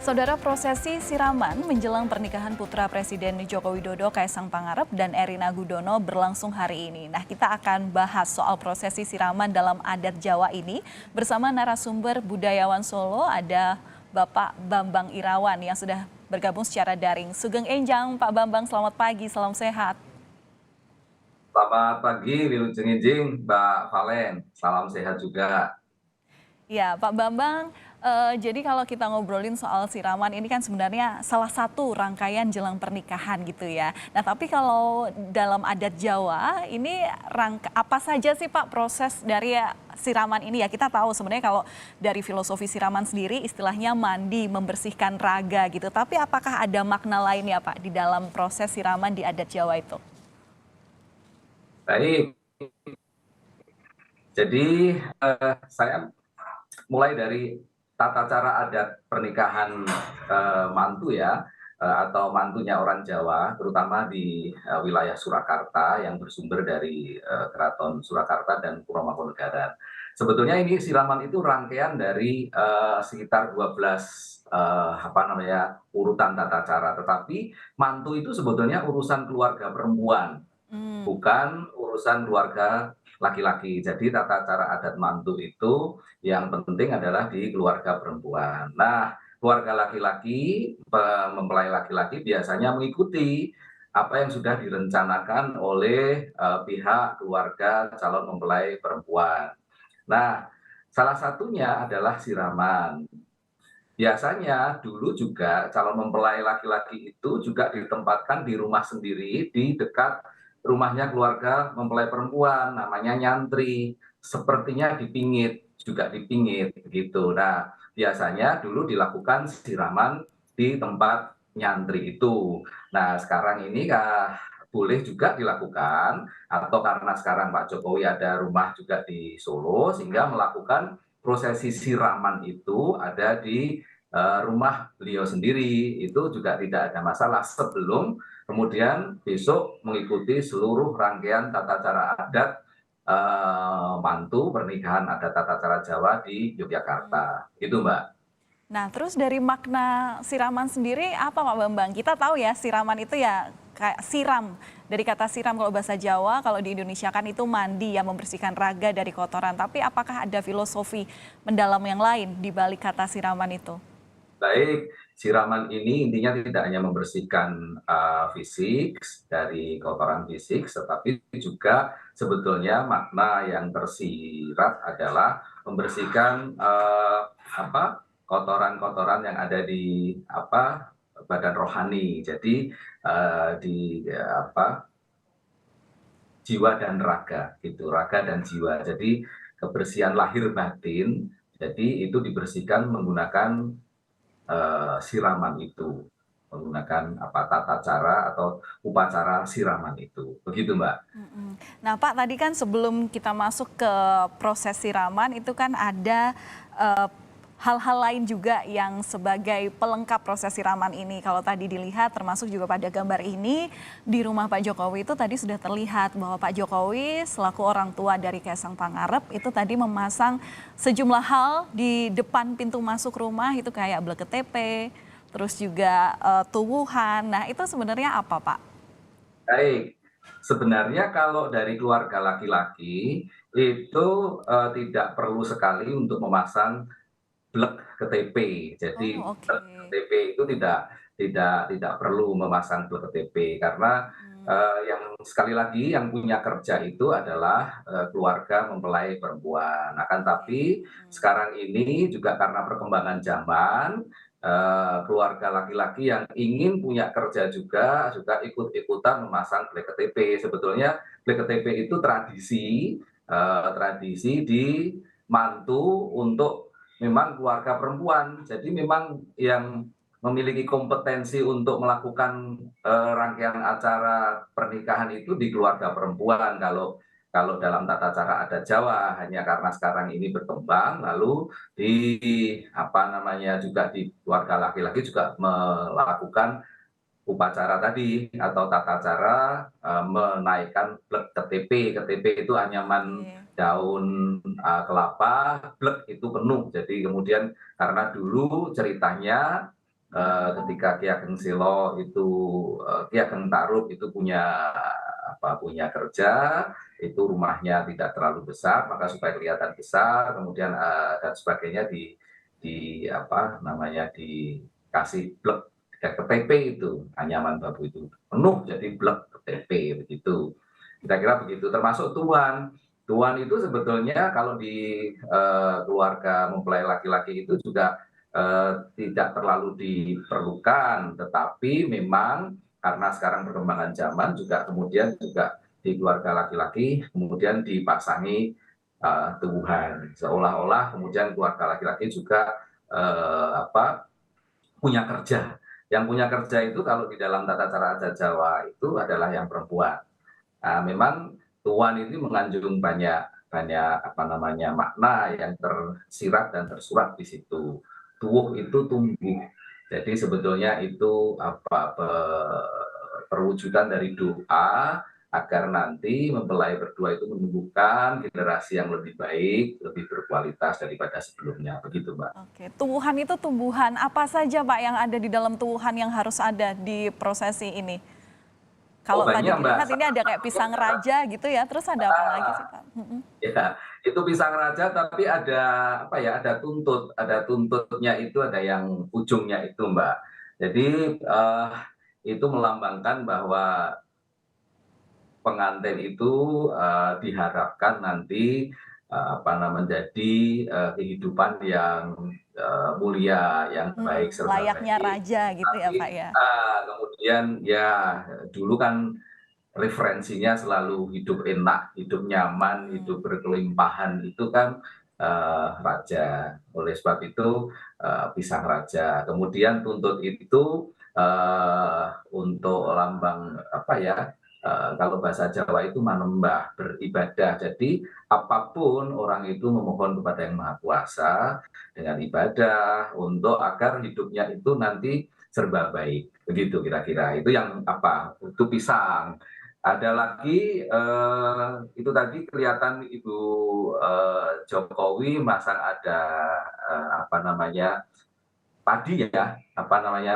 Saudara, prosesi siraman menjelang pernikahan putra Presiden Joko Widodo Kaisang Pangarep dan Erina Gudono berlangsung hari ini. Nah, kita akan bahas soal prosesi siraman dalam adat Jawa ini bersama narasumber budayawan Solo, ada Bapak Bambang Irawan yang sudah bergabung secara daring. Sugeng Enjang, Pak Bambang, selamat pagi, salam sehat. Selamat pagi, Wilujeng Ijing, Mbak Valen. Salam sehat juga. Ya, Pak Bambang, jadi kalau kita ngobrolin soal siraman ini kan sebenarnya salah satu rangkaian jelang pernikahan gitu ya. Nah, tapi kalau dalam adat Jawa ini apa saja sih Pak proses dari siraman ini ya? Kita tahu sebenarnya kalau dari filosofi siraman sendiri istilahnya mandi, membersihkan raga gitu. Tapi apakah ada makna lain ya Pak di dalam proses siraman di adat Jawa itu? Baik, jadi saya mulai dari tata cara adat pernikahan mantu ya, atau mantunya orang Jawa, terutama di wilayah Surakarta yang bersumber dari Keraton Surakarta dan Puro Mangkunegaran. Sebetulnya ini siraman itu rangkaian dari sekitar 12 urutan tata cara, tetapi mantu itu sebetulnya urusan keluarga perempuan, bukan urusan keluarga laki-laki. Jadi tata cara adat mantu itu yang penting adalah di keluarga perempuan. Nah, keluarga laki-laki, mempelai laki-laki biasanya mengikuti apa yang sudah direncanakan oleh pihak keluarga calon mempelai perempuan. Nah, salah satunya adalah siraman. Biasanya dulu juga calon mempelai laki-laki itu juga ditempatkan di rumah sendiri di dekat rumahnya keluarga mempelai perempuan, namanya nyantri. Sepertinya dipingit, juga dipingit gitu. Nah, biasanya dulu dilakukan siraman di tempat nyantri itu. Nah, sekarang ini boleh juga dilakukan, atau karena sekarang Pak Jokowi ada rumah juga di Solo sehingga melakukan prosesi siraman itu ada di rumah beliau sendiri. Itu juga tidak ada masalah sebelum kemudian besok mengikuti seluruh rangkaian tata cara adat mantu pernikahan adat tata cara Jawa di Yogyakarta. Itu Mbak. Nah, terus dari makna siraman sendiri apa Pak Bambang? Kita tahu ya siraman itu ya kayak siram. Dari kata siram kalau bahasa Jawa, kalau di Indonesia kan itu mandi ya, membersihkan raga dari kotoran. Tapi apakah ada filosofi mendalam yang lain di balik kata siraman itu? Baik, siraman ini intinya tidak hanya membersihkan fisik dari kotoran fisik, tetapi juga sebetulnya makna yang tersirat adalah membersihkan kotoran-kotoran yang ada di badan rohani. Jadi di jiwa dan raga gitu, raga dan jiwa. Jadi kebersihan lahir batin, jadi itu dibersihkan menggunakan siraman itu, menggunakan tata cara atau upacara siraman itu. Begitu, Mbak. Nah Pak, tadi kan sebelum kita masuk ke proses siraman itu kan ada eh, hal-hal lain juga yang sebagai pelengkap proses siraman ini. Kalau tadi dilihat termasuk juga pada gambar ini di rumah Pak Jokowi itu tadi sudah terlihat bahwa Pak Jokowi selaku orang tua dari Kaisang Pangarep itu tadi memasang sejumlah hal di depan pintu masuk rumah itu kayak blek KTP, terus juga tuwuhan. Nah itu sebenarnya apa Pak? Baik, sebenarnya kalau dari keluarga laki-laki itu tidak perlu sekali untuk memasang blek KTP. Jadi Oh blek oke. KTP itu tidak perlu memasang blek KTP karena yang sekali lagi yang punya kerja itu adalah keluarga mempelai perempuan. Akan Oke. tapi sekarang ini juga karena perkembangan zaman, keluarga laki-laki yang ingin punya kerja juga ikut-ikutan memasang blek KTP. Sebetulnya blek KTP itu tradisi di mantu untuk memang keluarga perempuan. Jadi memang yang memiliki kompetensi untuk melakukan rangkaian acara pernikahan itu di keluarga perempuan. Kalau dalam tata cara adat Jawa, hanya karena sekarang ini berkembang, lalu di juga di keluarga laki-laki juga melakukan upacara tadi atau tata cara menaikkan blek KTP. KTP itu anyaman Oke. daun kelapa, blek itu penuh. Jadi kemudian karena dulu ceritanya ketika Ki Ageng Selo itu Ki Ageng Tarub itu punya kerja, itu rumahnya tidak terlalu besar, maka supaya kelihatan besar, kemudian dan sebagainya dikasih blek KTP itu, Anyaman Bambu itu penuh jadi blek KTP begitu. Kira-kira begitu. Termasuk tuan. Tuan itu sebetulnya kalau di keluarga mempelai laki-laki itu juga tidak terlalu diperlukan, tetapi memang karena sekarang perkembangan zaman juga kemudian juga di keluarga laki-laki kemudian dipasangi tubuhan, seolah-olah kemudian keluarga laki-laki juga punya kerja. Yang punya kerja itu kalau di dalam tata cara adat Jawa itu adalah yang perempuan. Memang tuan ini mengandung banyak makna yang tersirat dan tersurat di situ. Tuwuh itu tumbuh. Jadi sebetulnya itu perwujudan dari doa agar nanti mempelai berdua itu menumbuhkan generasi yang lebih baik, lebih berkualitas daripada sebelumnya. Begitu, Mbak. Oke, tuwuhan itu tumbuhan apa saja Pak yang ada di dalam tuwuhan yang harus ada di prosesi ini? Oh, Kalau tadi banyak, Mbak. dilihat ini ada kayak pisang raja gitu ya, terus ada apa lagi sih Pak? Ya, itu pisang raja tapi ada tuntutnya itu ada yang ujungnya itu, Mbak. Jadi itu melambangkan bahwa pengantin itu diharapkan nanti menjadi kehidupan yang mulia, yang baik serba Layaknya baik. raja gitu ya Tapi Pak ya? kemudian ya dulu kan referensinya selalu hidup enak, hidup nyaman, hidup berkelimpahan itu kan raja. Oleh sebab itu pisang raja. Kemudian tuntut itu untuk lambang kalau bahasa Jawa itu manembah, beribadah. Jadi apapun orang itu memohon kepada Yang Maha Kuasa dengan ibadah untuk agar hidupnya itu nanti serba baik. Begitu kira-kira. Itu yang itu pisang. Ada lagi itu tadi kelihatan Ibu Jokowi masang ada padi ya,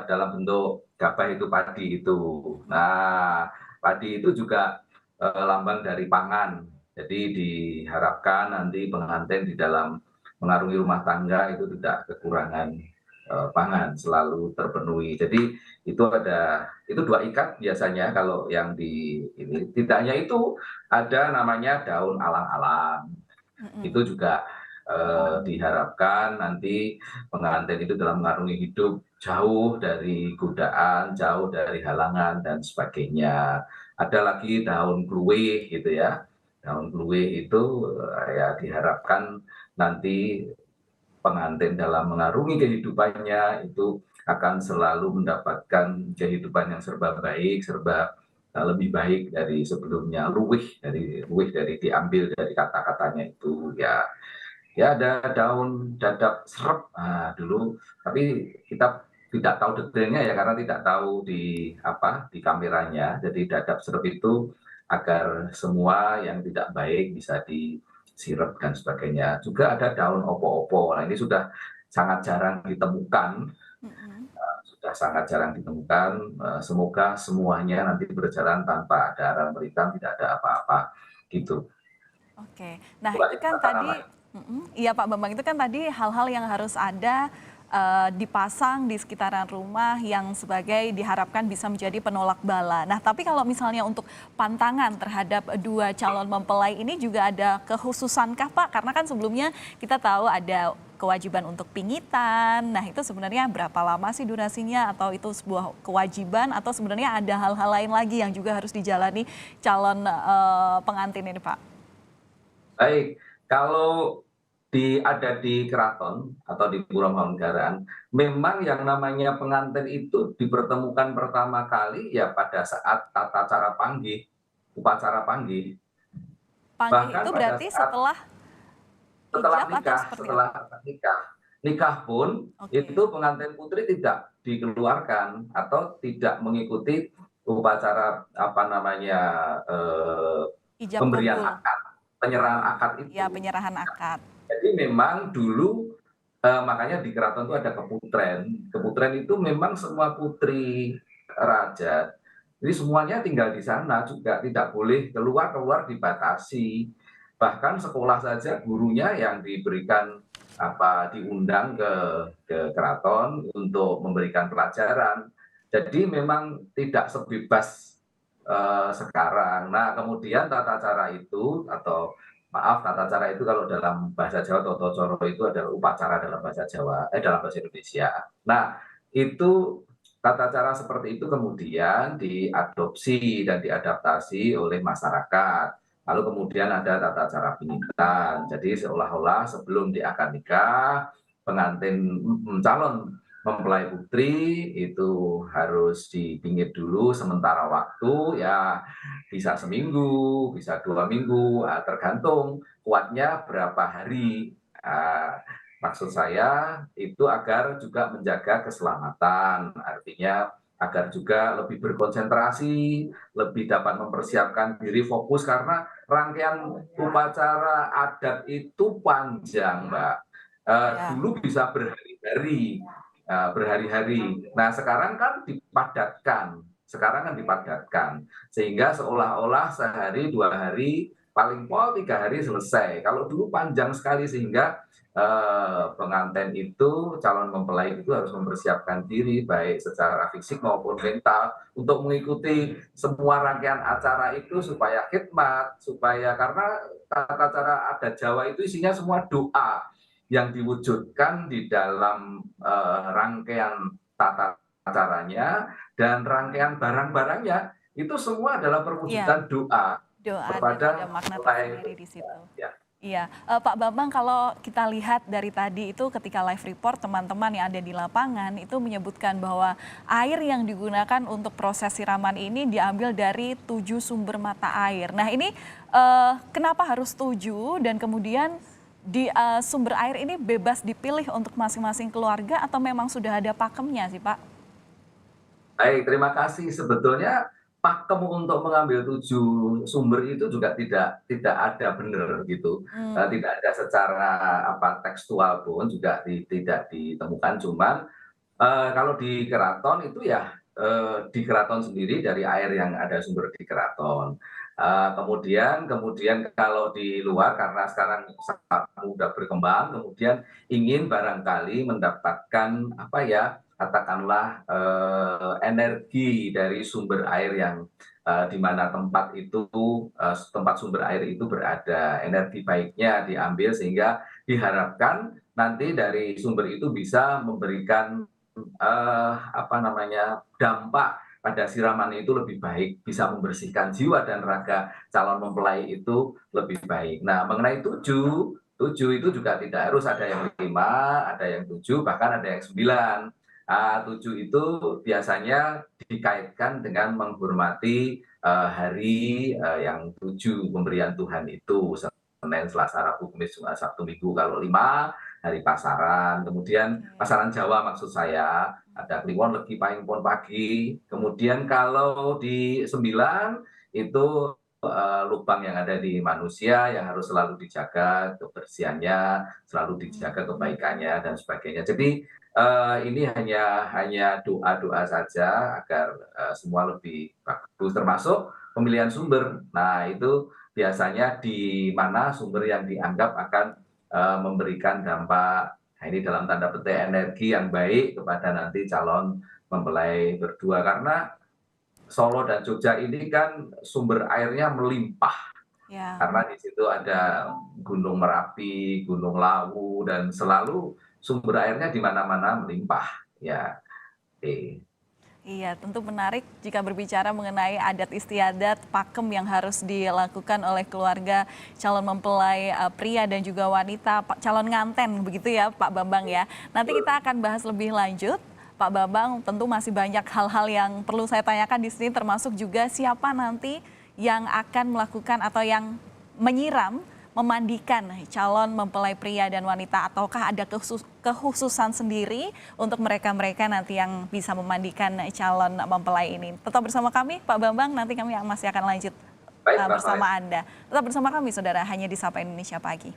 dalam bentuk gabah itu padi itu. Nah, padi itu juga lambang dari pangan. Jadi diharapkan nanti pengantin di dalam mengarungi rumah tangga itu tidak kekurangan pangan, selalu terpenuhi. Jadi itu 2 ikat biasanya kalau yang di ini. Tidak hanya itu, ada namanya daun alang-alang. Itu juga diharapkan nanti pengantin itu dalam mengarungi hidup jauh dari godaan, jauh dari halangan dan sebagainya. Ada lagi daun kluwih gitu ya. Daun kluwih itu ya diharapkan nanti pengantin dalam mengarungi kehidupannya itu akan selalu mendapatkan kehidupan yang serba baik, serba lebih baik dari sebelumnya. Luwih dari diambil dari kata-katanya itu ya. Ya ada daun dadap serep dulu, tapi kita tidak tahu detailnya ya karena tidak tahu di kameranya. Jadi dadap serep itu agar semua yang tidak baik bisa disirep dan sebagainya. Juga ada daun opo-opo. Nah ini sudah sangat jarang ditemukan, semoga semuanya nanti berjalan tanpa ada aral melintang, tidak ada apa-apa gitu. Oke, nah itu kan tadi, iya Pak Bambang, itu kan tadi hal-hal yang harus ada dipasang di sekitaran rumah yang sebagai diharapkan bisa menjadi penolak bala. Nah tapi kalau misalnya untuk pantangan terhadap 2 calon mempelai ini juga ada kekhususankah Pak? Karena kan sebelumnya kita tahu ada kewajiban untuk pingitan. Nah itu sebenarnya berapa lama sih durasinya, atau itu sebuah kewajiban, atau sebenarnya ada hal-hal lain lagi yang juga harus dijalani calon pengantin ini Pak? Baik, kalau ada di keraton atau di Pura Manggaran, memang yang namanya pengantin itu dipertemukan pertama kali ya pada saat tata cara panggih, upacara panggih. Panggih Bahkan itu pada berarti saat setelah ijab atau nikah, seperti setelah apa? nikah, nikah pun Oke, itu pengantin putri tidak dikeluarkan atau tidak mengikuti upacara eh, ijab pemberian kabul. akad, penyerahan akad Ya, itu. penyerahan akad. Jadi memang dulu makanya di keraton itu ada keputren. Keputren itu memang semua putri raja, jadi semuanya tinggal di sana juga tidak boleh keluar dibatasi. Bahkan sekolah saja gurunya yang diberikan diundang ke keraton untuk memberikan pelajaran. Jadi memang tidak sebebas sekarang. Nah, kemudian tata cara itu atau maaf, tata cara itu kalau dalam bahasa Jawa Toto Coro itu adalah upacara dalam bahasa Jawa, dalam bahasa Indonesia. Nah, itu tata cara seperti itu kemudian diadopsi dan diadaptasi oleh masyarakat. Lalu kemudian ada tata cara pengingitan. Jadi seolah-olah sebelum di akad nikah, pengantin calon mempelai putri itu harus dipingit dulu sementara waktu, ya bisa seminggu, bisa 2 minggu, tergantung kuatnya berapa hari. Maksud saya itu agar juga menjaga keselamatan, artinya agar juga lebih berkonsentrasi, lebih dapat mempersiapkan diri fokus karena rangkaian upacara adat itu panjang, Mbak. Ya. Dulu bisa berhari-hari. Nah, sekarang kan dipadatkan, sehingga seolah-olah sehari 2 hari, paling pol 3 hari selesai. Kalau dulu panjang sekali sehingga pengantin itu, calon mempelai itu harus mempersiapkan diri baik secara fisik maupun mental untuk mengikuti semua rangkaian acara itu supaya khidmat, supaya karena tata cara adat Jawa itu isinya semua doa yang diwujudkan di dalam rangkaian tata caranya dan rangkaian barang-barangnya itu semua adalah Iya, perwujudan doa doa dan ada kepada makna mempelai. tersendiri di situ. Ya. Iya, Pak Bambang, kalau kita lihat dari tadi itu ketika live report teman-teman yang ada di lapangan itu menyebutkan bahwa air yang digunakan untuk proses siraman ini diambil dari 7 sumber mata air. Nah ini kenapa harus 7 dan kemudian sumber air ini bebas dipilih untuk masing-masing keluarga atau memang sudah ada pakemnya sih Pak? Baik, terima kasih. Sebetulnya pakem untuk mengambil 7 sumber itu juga tidak ada benar gitu. Tidak ada secara tekstual pun juga tidak ditemukan. Cuman kalau di keraton itu ya di keraton sendiri dari air yang ada sumber di keraton. Kemudian kalau di luar karena sekarang sangat mudah berkembang, kemudian ingin barangkali mendapatkan katakanlah energi dari sumber air yang di mana tempat sumber air itu berada, energi baiknya diambil sehingga diharapkan nanti dari sumber itu bisa memberikan dampak pada siraman itu lebih baik, bisa membersihkan jiwa dan raga calon mempelai itu lebih baik. Nah, mengenai 7 itu juga tidak harus ada yang 5, ada yang 7, bahkan ada yang 9. 7 itu biasanya dikaitkan dengan menghormati hari yang 7 pemberian Tuhan itu. Senin, Selasa, Rabu, Kamis, Jumat, Sabtu, Minggu. Kalau 5 hari pasaran, kemudian pasaran Jawa maksud saya, ada Kliwon, Legi, Pahing, Pon, Pagi. Kemudian kalau di 9 itu lubang yang ada di manusia yang harus selalu dijaga kebersihannya, selalu dijaga kebaikannya dan sebagainya. Jadi ini hanya doa-doa saja agar semua lebih bagus, termasuk pemilihan sumber. Nah, itu biasanya di mana sumber yang dianggap akan memberikan dampak, nah ini dalam tanda petik energi yang baik kepada nanti calon mempelai berdua. Karena Solo dan Jogja ini kan sumber airnya melimpah, Ya. karena di situ ada Gunung Merapi, Gunung Lawu, dan selalu sumber airnya di mana-mana melimpah. Ya, oke. Iya, tentu menarik jika berbicara mengenai adat istiadat pakem yang harus dilakukan oleh keluarga calon mempelai pria dan juga wanita, calon nganten begitu ya Pak Bambang ya. Nanti kita akan bahas lebih lanjut. Pak Bambang, tentu masih banyak hal-hal yang perlu saya tanyakan di sini termasuk juga siapa nanti yang akan melakukan atau yang menyiram memandikan calon mempelai pria dan wanita ataukah ada kekhususan sendiri untuk mereka-mereka nanti yang bisa memandikan calon mempelai ini. Tetap bersama kami Pak Bambang, nanti kami masih akan lanjut Baik, Mbak bersama Valen. Anda. Tetap bersama kami saudara, hanya di Sapa Indonesia Pagi.